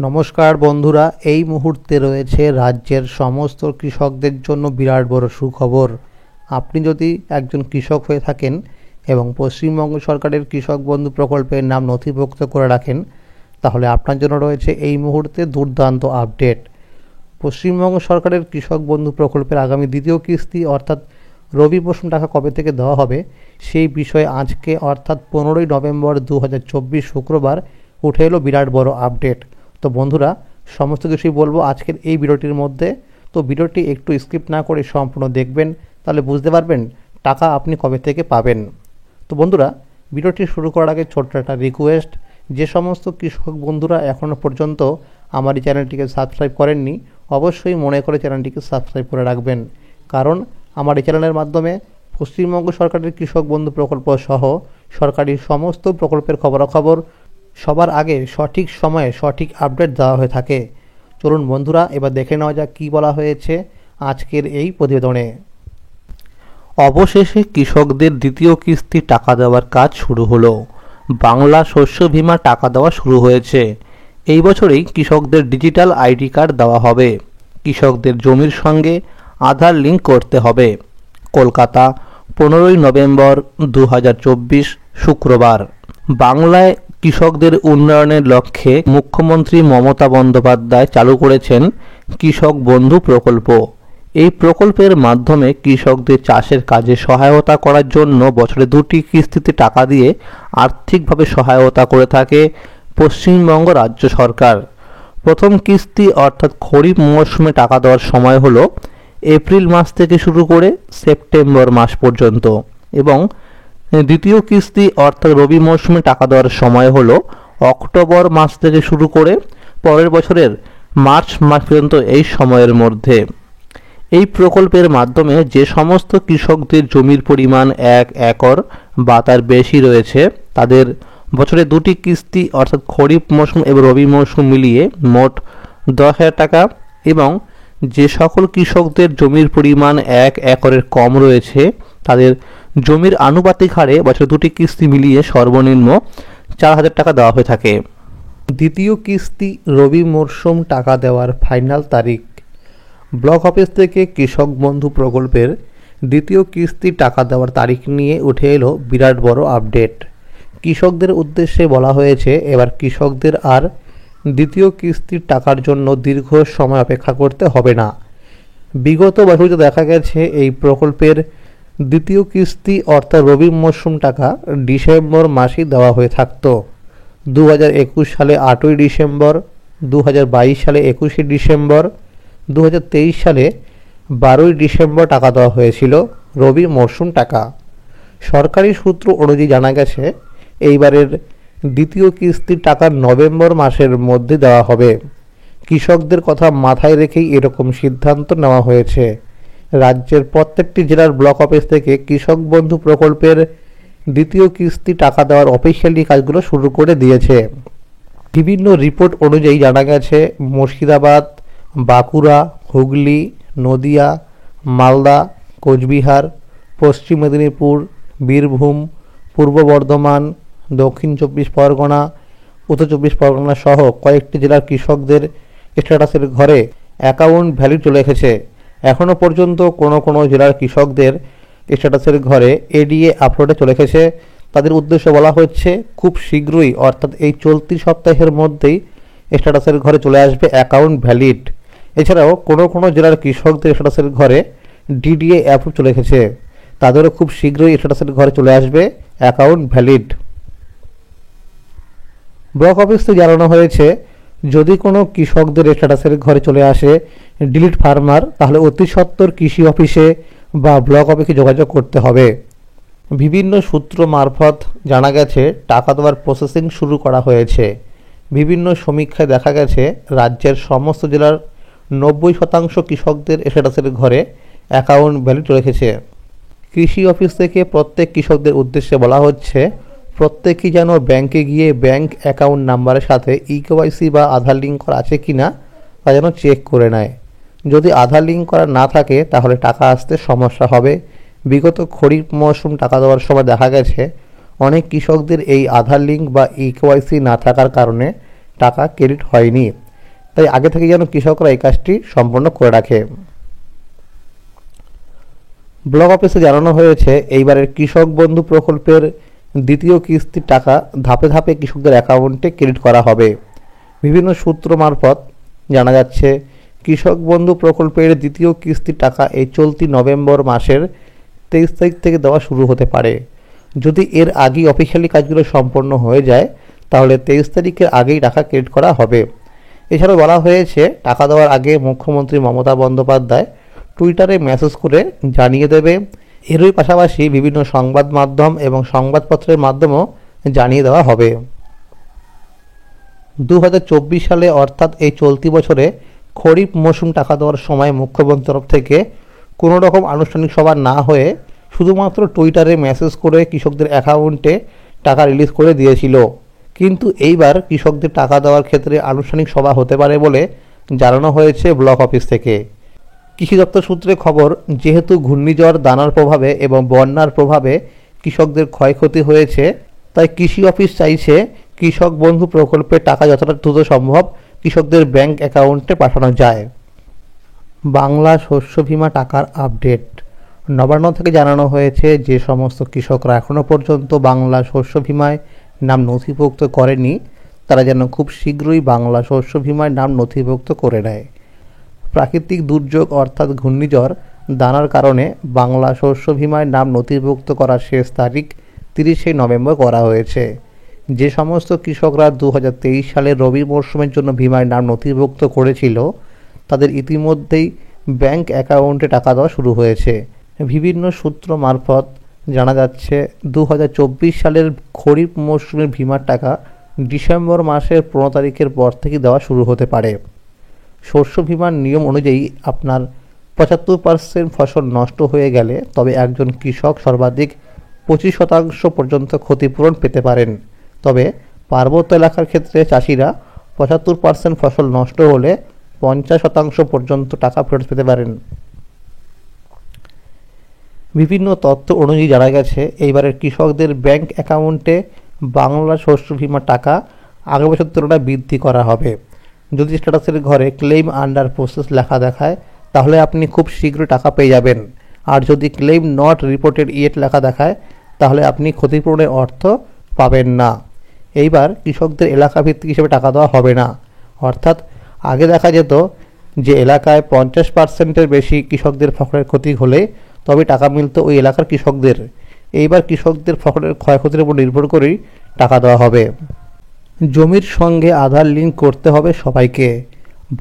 নমস্কার বন্ধুরা, এই মুহূর্তে রয়েছে রাজ্যের সমস্ত কৃষকদের জন্য বিরাট বড় সুখবর। আপনি যদি একজন কৃষক হয়ে থাকেন এবং পশ্চিমবঙ্গ সরকারের কৃষক বন্ধু প্রকল্পের নাম নথিভুক্ত করে রাখেন, তাহলে আপনার জন্য রয়েছে এই মুহূর্তে দুর্দান্ত আপডেট। পশ্চিমবঙ্গ সরকারের কৃষক বন্ধু প্রকল্পের আগামী দ্বিতীয় কিস্তি অর্থাৎ রবি মৌসুম টাকা কবে থেকে দেওয়া হবে সেই বিষয়ে আজকে অর্থাৎ 15ই নভেম্বর 2024 শুক্রবার উঠে এলো বিরাট বড় আপডেট। তো বন্ধুরা, সমস্ত কিছুই বলবো আজকের এই ভিডিওটির মধ্যে। তো ভিডিওটি একটু স্কিপ না করে সম্পূর্ণ দেখবেন, তাহলে বুঝতে পারবেন টাকা আপনি কবে থেকে পাবেন। তো বন্ধুরা, ভিডিওটি শুরু করার আগে ছোট্ট একটা রিকোয়েস্ট, যে সমস্ত কৃষক বন্ধুরা এখনও পর্যন্ত আমার এই চ্যানেলটিকে সাবস্ক্রাইব করেননি, অবশ্যই মনে করে চ্যানেলটিকে সাবস্ক্রাইব করে রাখবেন। কারণ আমার এই চ্যানেলের মাধ্যমে পশ্চিমবঙ্গ সরকারের কৃষক বন্ধু প্রকল্প সহ সরকারি সমস্ত প্রকল্পের খবরাখবর সবার আগে সঠিক সময়ে সঠিক আপডেট দেওয়া হয়ে থাকে। চলুন বন্ধুরা, এবার দেখে নেওয়া যাক কী বলা হয়েছে আজকের এই প্রতিবেদনে। অবশেষে কৃষকদের দ্বিতীয় কিস্তি টাকা দেওয়ার কাজ শুরু হলো। বাংলা শস্য বীমা টাকা দেওয়া শুরু হয়েছে। এই বছরেই কৃষকদের ডিজিটাল আইডি কার্ড দেওয়া হবে। কৃষকদের জমির সঙ্গে আধার লিঙ্ক করতে হবে। কলকাতা, 15ই নভেম্বর 2024 শুক্রবার। বাংলায় কৃষকদের উন্নয়নের লক্ষ্যে মুখ্যমন্ত্রী মমতা বন্দ্যোপাধ্যায় চালু করেছেন কৃষক বন্ধু প্রকল্প। এই প্রকল্পের মাধ্যমে কৃষকদের চাষের কাজে সহায়তা করার জন্য বছরে 2টি কিস্তিতে টাকা দিয়ে আর্থিকভাবে সহায়তা করে থাকে পশ্চিমবঙ্গ রাজ্য সরকার। প্রথম কিস্তি অর্থাৎ খরিফ মৌসুমে টাকা দেওয়ার সময় হলো এপ্রিল মাস থেকে শুরু করে সেপ্টেম্বর মাস পর্যন্ত, এবং দ্বিতীয় কিস্তি অর্থাৎ রবি মৌসুমে টাকা দেওয়ার সময় হলো অক্টোবর মাস থেকে শুরু করে পরের বছরের মার্চ মাস পর্যন্ত। এই সময়ের মধ্যে এই প্রকল্পের মাধ্যমে যে সমস্ত কৃষকদের জমির পরিমাণ 1 একর বা তার বেশি রয়েছে, তাদের বছরে 2টি কিস্তি অর্থাৎ খরিফ মৌসুম এবং রবি মৌসুম মিলিয়ে মোট 10,000 টাকা, এবং যে সকল কৃষকদের জমির পরিমাণ 1 একরের কম রয়েছে, তাদের জমির আনুপাতিক হারে বছরে 2টি কিস্তি মিলিয়ে সর্বনিম্ন 4,000 টাকা দেওয়া হয়ে থাকে। দ্বিতীয় কিস্তি রবি মরশুম টাকা দেওয়ার ফাইনাল তারিখ। ব্লক অফিস থেকে কৃষক বন্ধু প্রকল্পের দ্বিতীয় কিস্তি টাকা দেওয়ার তারিখ নিয়ে উঠে এলো বিরাট বড় আপডেট। কৃষকদের উদ্দেশ্যে বলা হয়েছে, এবার কৃষকদের আর দ্বিতীয় কিস্তির টাকার জন্য দীর্ঘ সময় অপেক্ষা করতে হবে না। বিগত বছরে দেখা গেছে এই প্রকল্পের দ্বিতীয় কিস্তি অর্থাৎ রবি মরশুম টাকা ডিসেম্বর মাসেই দেওয়া হয়ে থাকত। 2021 সালে 8ই ডিসেম্বর, 2022 সালে 21শে ডিসেম্বর, 2023 সালে 12ই ডিসেম্বর টাকা দেওয়া হয়েছিল রবি মরশুম টাকা। সরকারি সূত্র অনুযায়ী জানা গেছে এইবারের দ্বিতীয় কিস্তির টাকা নভেম্বর মাসের মধ্যে দেওয়া হবে। কৃষকদের কথা মাথায় রেখেই এরকম সিদ্ধান্ত নেওয়া হয়েছে। রাজ্যের প্রত্যেকটি জেলার ব্লক অফিস থেকে কৃষক বন্ধু প্রকল্পের দ্বিতীয় কিস্তি টাকা দেওয়ার অফিসিয়ালি কাজগুলো শুরু করে দিয়েছে। বিভিন্ন রিপোর্ট অনুযায়ী জানা গেছে মুর্শিদাবাদ, বাঁকুড়া, হুগলি, নদিয়া, মালদা, কোচবিহার, পশ্চিম মেদিনীপুর, বীরভূম, পূর্ব বর্ধমান, দক্ষিণ 24 পরগনা, উত্তর 24 পরগনা সহ কয়েকটি জেলার কৃষকদের স্ট্যাটাসের ঘরে অ্যাকাউন্ট ভ্যালু চলে এসেছে। এখনও পর্যন্ত কোনো জেলার কৃষকদের স্ট্যাটাসের ঘরে এডিএ আপলোডে চলে এসেছে। তাদের উদ্দেশ্যে বলা হচ্ছে খুব শীঘ্রই অর্থাৎ এই চলতি সপ্তাহের মধ্যেই স্ট্যাটাসের ঘরে চলে আসবে অ্যাকাউন্ট ভ্যালিড। এছাড়াও কোনো জেলার কৃষকদের স্ট্যাটাসের ঘরে ডিডিএ অ্যাপ্রুভ চলে এসেছে, তাদেরও খুব শীঘ্রই স্ট্যাটাসের ঘরে চলে আসবে অ্যাকাউন্ট ভ্যালিড। ব্লক অফিস থেকে জানানো হয়েছে, যদি কোনো কৃষকদের স্ট্যাটাসের ঘরে চলে আসে ডিলিট ফার্মার, তাহলে অতি সত্বর কৃষি অফিসে বা ব্লক অফিসে যোগাযোগ করতে হবে। বিভিন্ন সূত্র মারফত জানা গেছে টাকা দেওয়ার প্রসেসিং শুরু করা হয়েছে। বিভিন্ন সমীক্ষায় দেখা গেছে রাজ্যের সমস্ত জেলার 90% কৃষকদের স্ট্যাটাসের ঘরে অ্যাকাউন্ট ভ্যালিড রেখেছে। কৃষি অফিস থেকে প্রত্যেক কৃষকদের উদ্দেশ্যে বলা হচ্ছে, প্রত্যেকেই যেন ব্যাংকে গিয়ে ব্যাংক অ্যাকাউন্ট নাম্বারের সাথে ইকেওয়াইসি বা আধার লিঙ্ক করা আছে কি না তা যেন চেক করে নেয়। যদি আধার লিঙ্ক করা না থাকে তাহলে টাকা আসতে সমস্যা হবে। বিগত খরিফ মৌসুম টাকা দেওয়ার সময় দেখা গেছে অনেক কৃষকদের এই আধার লিঙ্ক বা ইকেওয়াইসি না থাকার কারণে টাকা ক্রেডিট হয়নি। তাই আগে থেকে যেন কৃষকরা এই কাজটি সম্পন্ন করে রাখে। ব্লক অফিসে জানানো হয়েছে এইবারের কৃষক বন্ধু প্রকল্পের দ্বিতীয় কিস্তির টাকা ধাপে ধাপে কৃষকদের অ্যাকাউন্টে ক্রেডিট করা হবে। বিভিন্ন সূত্র মারফত জানা যাচ্ছে কৃষক বন্ধু প্রকল্পের দ্বিতীয় কিস্তির টাকা এই চলতি নভেম্বর মাসের 23 তারিখ থেকে দেওয়া শুরু হতে পারে। যদি এর আগেই অফিসিয়ালি কাজগুলো সম্পন্ন হয়ে যায় তাহলে 23 তারিখের আগেই টাকা ক্রেডিট করা হবে। এছাড়াও বলা হয়েছে টাকা দেওয়ার আগে মুখ্যমন্ত্রী মমতা বন্দ্যোপাধ্যায় টুইটারে মেসেজ করে জানিয়ে দেবে। এরই পাশাপাশি বিভিন্ন সংবাদ মাধ্যম এবং সংবাদপত্রের মাধ্যমেও জানিয়ে দেওয়া হবে। 2024 সালে অর্থাৎ এই চলতি বছরে খরিফ মৌসুম টাকা দেওয়ার সময় মুখ্যমন্ত্রীর তরফ থেকে কোনো রকম আনুষ্ঠানিক সভা না হয়ে শুধুমাত্র টুইটারে মেসেজ করে কৃষকদের অ্যাকাউন্টে টাকা রিলিজ করে দিয়েছিল। কিন্তু এইবার কৃষকদের টাকা দেওয়ার ক্ষেত্রে আনুষ্ঠানিক সভা হতে পারে বলে জানানো হয়েছে ব্লক অফিস থেকে। কৃষি দপ্তর সূত্রে খবর, যেহেতু ঘূর্ণিঝড় দানার প্রভাবে এবং বন্যার প্রভাবে কৃষকদের ক্ষয়ক্ষতি হয়েছে, তাই কৃষি অফিস চাইছে কৃষক বন্ধু প্রকল্পের টাকা যতটা দ্রুত সম্ভব কৃষকদের ব্যাংক অ্যাকাউন্টে পাঠানো যায়। বাংলা শস্য বীমা টাকার আপডেট। নবান্ন থেকে জানানো হয়েছে যে সমস্ত কৃষকরা এখনও পর্যন্ত বাংলা শস্য বীমায় নাম নথিভুক্ত করেনি তারা যেন খুব শীঘ্রই বাংলা শস্য বীমায় নাম নথিভুক্ত করে নেয়। প্রাকৃতিক দুর্যোগ অর্থাৎ ঘূর্ণিঝড় দানার কারণে বাংলা শস্য বীমায় নাম নথিভুক্ত করার শেষ তারিখ 30শে নভেম্বর করা হয়েছে। যে সমস্ত কৃষকরা 2023 সালের রবি মরশুমের জন্য বীমায় নাম নথিভুক্ত করেছিল তাদের ইতিমধ্যেই ব্যাংক অ্যাকাউন্টে টাকা দেওয়া শুরু হয়েছে। বিভিন্ন সূত্র মারফত জানা যাচ্ছে 2024 সালের খরিফ মরশুমের বীমার টাকা ডিসেম্বর মাসের 15 তারিখের পর থেকে দেওয়া শুরু হতে পারে। শস্য বীমার নিয়ম অনুযায়ী আপনার 75% ফসল নষ্ট হয়ে গেলে তবে একজন কৃষক সর্বাধিক 25% পর্যন্ত ক্ষতিপূরণ পেতে পারেন। তবে পার্বত্য এলাকার ক্ষেত্রে চাষিরা 75% ফসল নষ্ট হলে 50% পর্যন্ত টাকা ফেরত পেতে পারেন। বিভিন্ন তথ্য অনুযায়ী জানা গেছে এইবারের কৃষকদের ব্যাংক অ্যাকাউন্টে বাংলা শস্য বীমার টাকা আগের বছর তুলনায় বৃদ্ধি করা হবে। যদি স্ট্যাটাসের ঘরে ক্লেম আন্ডার প্রসেস লেখা দেখায় তাহলে আপনি খুব শীঘ্রই টাকা পেয়ে যাবেন, আর যদি ক্লেম নট রিপোর্টেড ইয়েট লেখা দেখায় তাহলে আপনি ক্ষতিপূরণের অর্থ পাবেন না। এইবার কৃষকদের এলাকা ভিত্তিক হিসেবে টাকা দেওয়া হবে না। অর্থাৎ আগে দেখা যেত যে এলাকায় 50%-এর বেশি কৃষকদের ফসলের ক্ষতি হলে তবে টাকা মিলত ওই এলাকার কৃষকদের। এইবার কৃষকদের ফসলের ক্ষয়ক্ষতির উপর নির্ভর করেই টাকা দেওয়া হবে। জমির সঙ্গে আধার লিঙ্ক করতে হবে সবাইকে।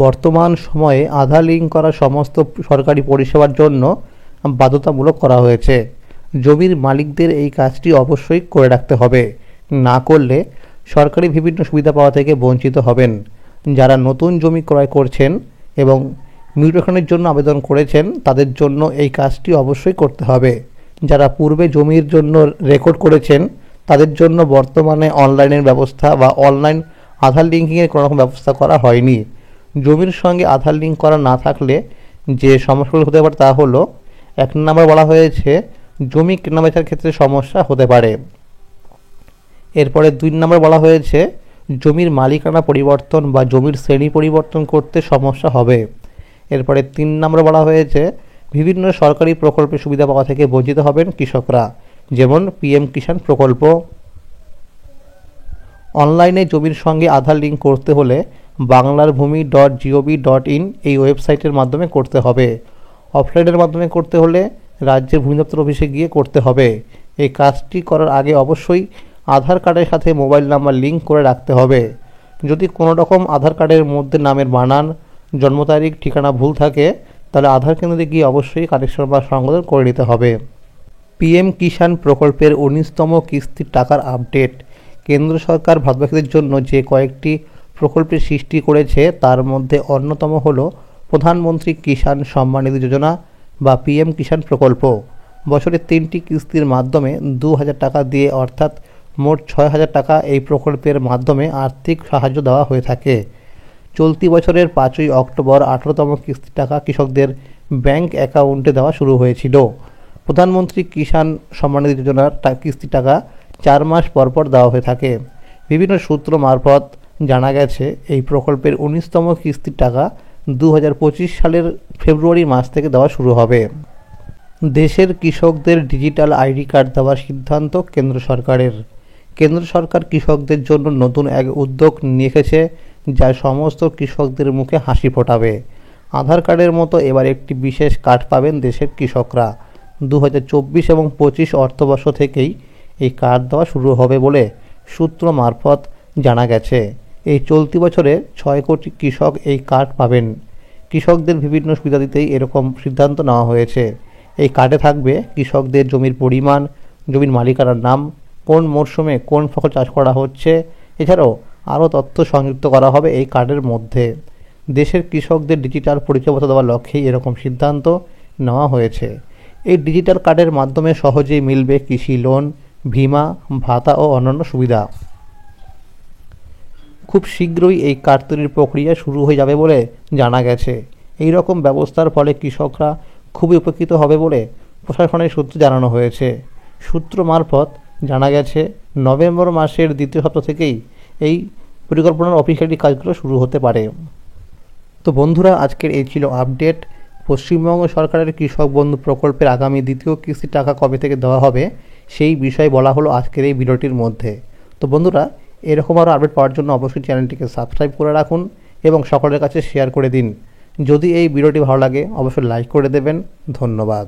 বর্তমান সময়ে আধার লিঙ্ক করা সমস্ত সরকারি পরিষেবার জন্য বাধ্যতামূলক করা হয়েছে। জমির মালিকদের এই কাজটি অবশ্যই করে রাখতে হবে, না করলে সরকারি বিভিন্ন সুবিধা পাওয়া থেকে বঞ্চিত হবেন। যারা নতুন জমি ক্রয় করছেন এবং মিউটেশনের জন্য আবেদন করেছেন তাদের জন্য এই কাজটি অবশ্যই করতে হবে। যারা পূর্বে জমির জন্য রেকর্ড করেছেন তাদের জন্য বর্তমানে অনলাইনের ব্যবস্থা বা অনলাইন আধার লিঙ্কিংয়ের কোনো রকম ব্যবস্থা করা হয়নি। জমির সঙ্গে আধার লিঙ্ক করা না থাকলে যে সমস্যাগুলো হতে পারে তা হলো, 1 নম্বর বলা হয়েছে জমি কেনাবেচার ক্ষেত্রে সমস্যা হতে পারে। এরপরে 2 নম্বর বলা হয়েছে জমির মালিকানা পরিবর্তন বা জমির শ্রেণী পরিবর্তন করতে সমস্যা হবে। এরপরে 3 নম্বর বলা হয়েছে বিভিন্ন সরকারি প্রকল্পের সুবিধা পাওয়া থেকে বঞ্চিত হবেন কৃষকরা, যেমন পিএম কিষাণ প্রকল্প। অনলাইনে জমির সঙ্গে আধার লিঙ্ক করতে হলে banglarbhumi.gov.in এই ওয়েবসাইটের মাধ্যমে করতে হবে। অফলাইনের মাধ্যমে করতে হলে রাজ্যের ভূমি দপ্তর অফিসে গিয়ে করতে হবে। এই কাজটি করার আগে অবশ্যই আধার কার্ডের সাথে মোবাইল নাম্বার লিঙ্ক করে রাখতে হবে। যদি কোনো রকম আধার কার্ডের মধ্যে নামের বানান, জন্ম তারিখ, ঠিকানা ভুল থাকে তাহলে আধার কেন্দ্রে গিয়ে অবশ্যই কারেকশন বা সংশোধন করে নিতে হবে। পিএম কিষাণ প্রকল্পের 19তম কিস্তির টাকার আপডেট। কেন্দ্র সরকার ভারতবাসীদের জন্য যে কয়েকটি প্রকল্পের সৃষ্টি করেছে তার মধ্যে অন্যতম হলো প্রধানমন্ত্রী কিষাণ সম্মান নিধি যোজনা বা পিএম কিষাণ প্রকল্প। বছরে 3টি কিস্তির মাধ্যমে 2000 টাকা দিয়ে অর্থাৎ মোট 6000 টাকা এই প্রকল্পের মাধ্যমে আর্থিক সাহায্য দেওয়া হয়ে থাকে। চলতি বছরের 5ই অক্টোবর 18তম কিস্তির টাকা কৃষকদের ব্যাংক অ্যাকাউন্টে দেওয়া শুরু হয়েছিল। প্রধানমন্ত্রী কিষাণ সম্মান নিধি যোজনার কিস্তির টাকা 4 মাস পর পর দেওয়া হয়ে থাকে। বিভিন্ন সূত্র মারফত জানা গেছে এই প্রকল্পের 19তম কিস্তির টাকা 2025 সালের ফেব্রুয়ারি মাস থেকে দেওয়া শুরু হবে। দেশের কৃষকদের ডিজিটাল আইডি কার্ড দেওয়ার সিদ্ধান্ত কেন্দ্র সরকারের। কেন্দ্র সরকার কৃষকদের জন্য নতুন এক উদ্যোগ নিয়ে এসেছে, যা সমস্ত কৃষকদের মুখে হাসি ফোটাবে। আধার কার্ডের মতো এবার একটি বিশেষ কার্ড পাবেন দেশের কৃষকরা। 2024 এবং 25 অর্থবর্ষ থেকেই এই কার্ড দেওয়া শুরু হবে বলে সূত্র মারফত জানা গেছে। এই চলতি বছরে 6 কোটি কৃষক এই কার্ড পাবেন। কৃষকদের বিভিন্ন সুবিধা দিতেই এরকম সিদ্ধান্ত নেওয়া হয়েছে। এই কার্ডে থাকবে কৃষকদের জমির পরিমাণ, জমির মালিকানার নাম, কোন মরশুমে কোন ফসল চাষ করা হচ্ছে, এছাড়াও আরও তথ্য সংযুক্ত করা হবে এই কার্ডের মধ্যে। দেশের কৃষকদের ডিজিটাল পরিচয়পত্র দেওয়ার লক্ষ্যেই এরকম সিদ্ধান্ত নেওয়া হয়েছে। এই ডিজিটাল কার্ডের মাধ্যমে সহজেই মিলবে কৃষি লোন, বীমা, ভাতা ও অন্যান্য সুবিধা। খুব শীঘ্রই এই কার্ড তৈরির প্রক্রিয়া শুরু হয়ে যাবে বলে জানা গেছে। এই রকম ব্যবস্থার ফলে কৃষকরা খুবই উপকৃত হবে বলে প্রশাসনের সূত্রে জানানো হয়েছে। সূত্র মারফত জানা গেছে নভেম্বর মাসের দ্বিতীয় সপ্তাহ থেকেই এই পরিকল্পনার অফিসিয়ালি কাজগুলো শুরু হতে পারে। তো বন্ধুরা, আজকের এই ছিল আপডেট। পশ্চিমবঙ্গ সরকারের কৃষক বন্ধু প্রকল্পের আগামী দ্বিতীয় কিস্তির টাকা কবে থেকে দেওয়া হবে সেই বিষয়ে বলা হলো আজকের এই ভিডিওটির মধ্যে। তো বন্ধুরা, এরকম আরও আপডেট পাওয়ার জন্য অবশ্যই চ্যানেলটিকে সাবস্ক্রাইব করে রাখুন এবং সকলের কাছে শেয়ার করে দিন। যদি এই ভিডিওটি ভালো লাগে অবশ্যই লাইক করে দেবেন। ধন্যবাদ।